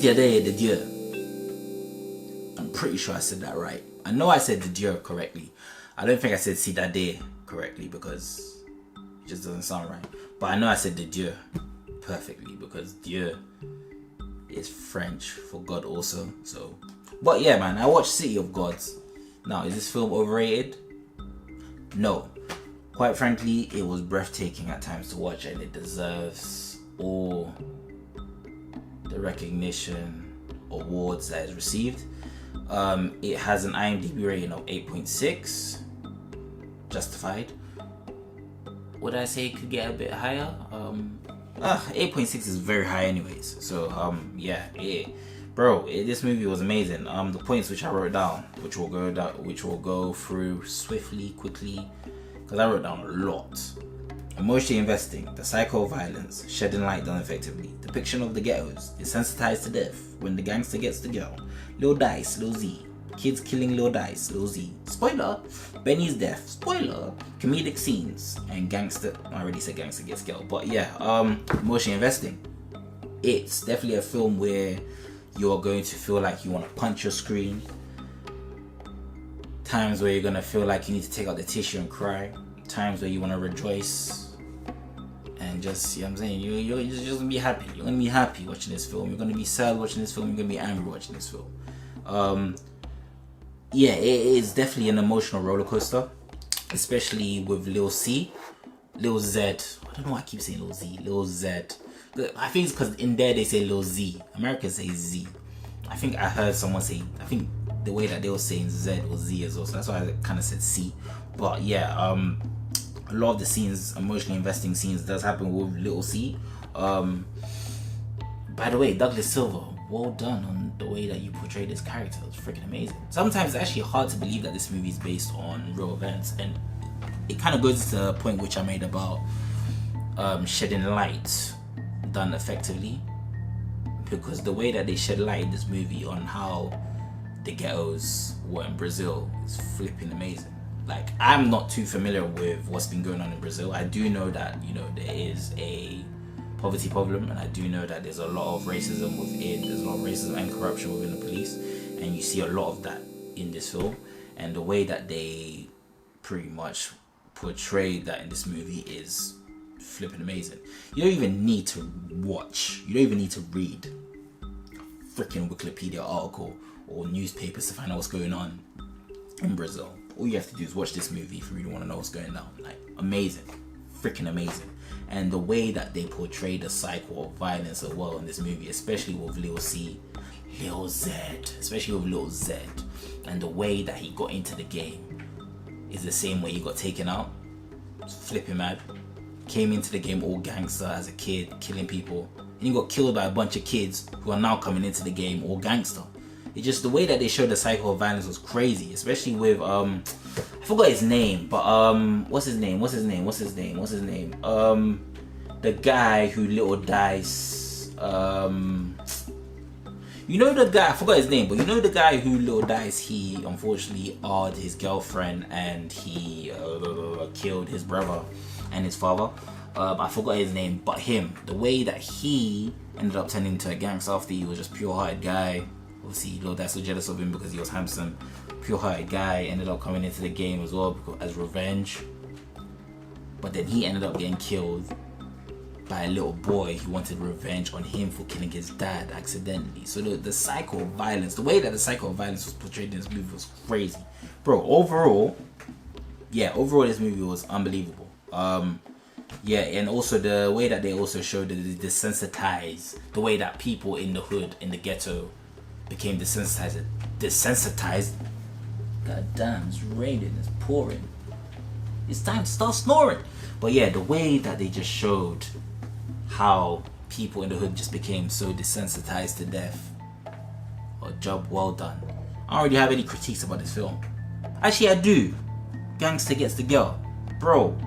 Cidade de Deus. I'm pretty sure I said that right. I know I said de Dieu correctly. I don't think I said Cidade correctly because it just doesn't sound right. But I know I said de Dieu perfectly because Dieu is French for God also. So, but yeah, man, I watched City of Gods. Now, is this film overrated? No. Quite frankly, it was breathtaking at times to watch, and it deserves all the recognition, awards that it's received. It has an IMDb rating of 8.6. Justified. Would I say it could get a bit higher? 8.6 is very high anyways. So yeah, this movie was amazing. The points which I wrote down, which will go through swiftly, quickly, because I wrote down a lot. Emotionally investing, the cycle of violence, shedding light done effectively, depiction of the ghettos, desensitized to death when the gangster gets the girl, Lil Dice, Lil Z, kids killing Lil Dice, Lil Z, spoiler, Benny's death, spoiler, comedic scenes, and gangster, I already said gangster gets girl, but yeah, emotionally investing. It's definitely a film where you're going to feel like you want to punch your screen, times where you're going to feel like you need to take out the tissue and cry, times where you want to rejoice and just, you know what I'm saying, you're just going to be happy. You're going to be happy watching this film. You're going to be sad watching this film. You're going to be angry watching this film. Yeah, it is definitely an emotional roller coaster, especially with Lil Z. I don't know why I keep saying Lil Z. Lil Z. I think it's because in there they say Lil Z. Americans say Z. I think I heard someone say, I think the way that they were saying Z was Z as well, so that's why I kind of said C. But yeah, a lot of the scenes, emotionally investing scenes, does happen with Lil C. By the way, Douglas Silver, well done on the way that you portrayed this character. It's freaking amazing. Sometimes it's actually hard to believe that this movie is based on real events, and it kind of goes to the point which I made about shedding light done effectively, because the way that they shed light in this movie on how the ghettos were in Brazil is flipping amazing. Like, I'm not too familiar with what's been going on in Brazil. I do know that, you know, there is a poverty problem, and I do know that there's a lot of racism within, there's a lot of racism and corruption within the police, and you see a lot of that in this film. And the way that they pretty much portrayed that in this movie is flipping amazing. You don't even need to watch, you don't even need to read a freaking Wikipedia article or newspapers to find out what's going on in Brazil. All you have to do is watch this movie if you really want to know what's going on. Like, amazing, freaking amazing. And the way that they portray the cycle of violence as well in this movie, especially with Lil Z, and the way that he got into the game is the same way he got taken out. It's flipping mad. Came into the game all gangster as a kid, killing people, and he got killed by a bunch of kids who are now coming into the game all gangster. It's just the way that they showed the cycle of violence was crazy, especially with I forgot his name, but what's his name? The guy who Little Dice, you know the guy, I forgot his name, but you know the guy who Little Dice, he unfortunately odd his girlfriend and he killed his brother and his father. I forgot his name, but him, the way that he ended up turning into a gangster after he was just pure-hearted guy. Obviously, Lil Dice was jealous of him because he was handsome. Pure-hearted guy, ended up coming into the game as well as revenge. But then he ended up getting killed by a little boy who wanted revenge on him for killing his dad accidentally. So the cycle of violence, the way that the cycle of violence was portrayed in this movie was crazy. Bro, overall this movie was unbelievable. Yeah, and also the way that they also showed that they desensitized, the way that people in the hood, in the ghetto, became desensitized. God damn, it's raining, it's pouring. It's time to start snoring. But yeah, the way that they just showed how people in the hood just became so desensitized to death. A job well done. I don't really have any critiques about this film. Actually, I do. Gangster gets the girl. Bro,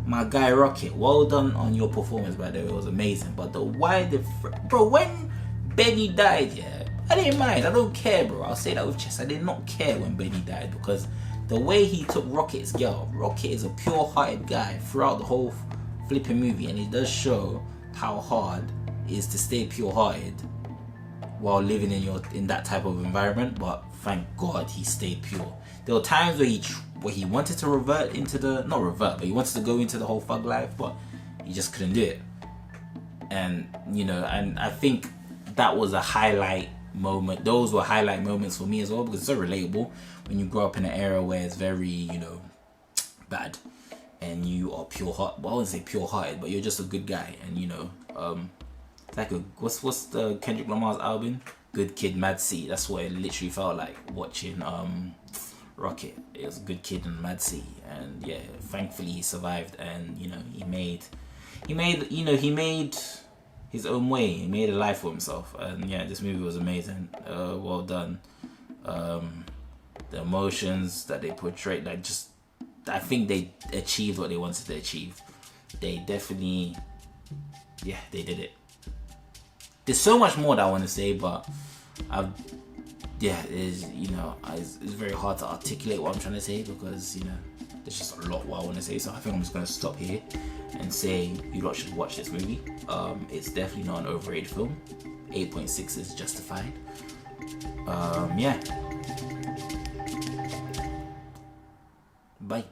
my guy Rocket, well done on your performance, by the way, it was amazing. But bro, when Benny died, yeah, I didn't mind, I don't care, bro. I'll say that with chest, I did not care when Benny died, because the way he took Rocket's girl, Rocket is a pure-hearted guy throughout the whole flipping movie, and it does show how hard it is to stay pure-hearted while living in that type of environment, but thank God he stayed pure. There were times where he wanted to revert into the, not revert, but he wanted to go into the whole thug life, but he just couldn't do it. And and I think that was a highlight moment. Those were highlight moments for me as well, because it's so relatable when you grow up in an era where it's very bad, and you are pure heart. Well, I wouldn't say pure hearted, but you're just a good guy, and it's like what's the Kendrick Lamar's album? Good Kid, Mad City. That's what it literally felt like watching Rocket. It was a good kid in Mad City, and yeah, thankfully he survived, and he made his own way. He made a life for himself, and yeah, this movie was amazing. Well done. The emotions that they portrayed, I think they achieved what they wanted to achieve. They definitely, they did it. There's so much more that I want to say, but it's very hard to articulate what I'm trying to say, because there's just a lot what I want to say. So I think I'm just going to stop here and say you lot should watch this movie. It's definitely not an overrated film. 8.6 is justified. Bye.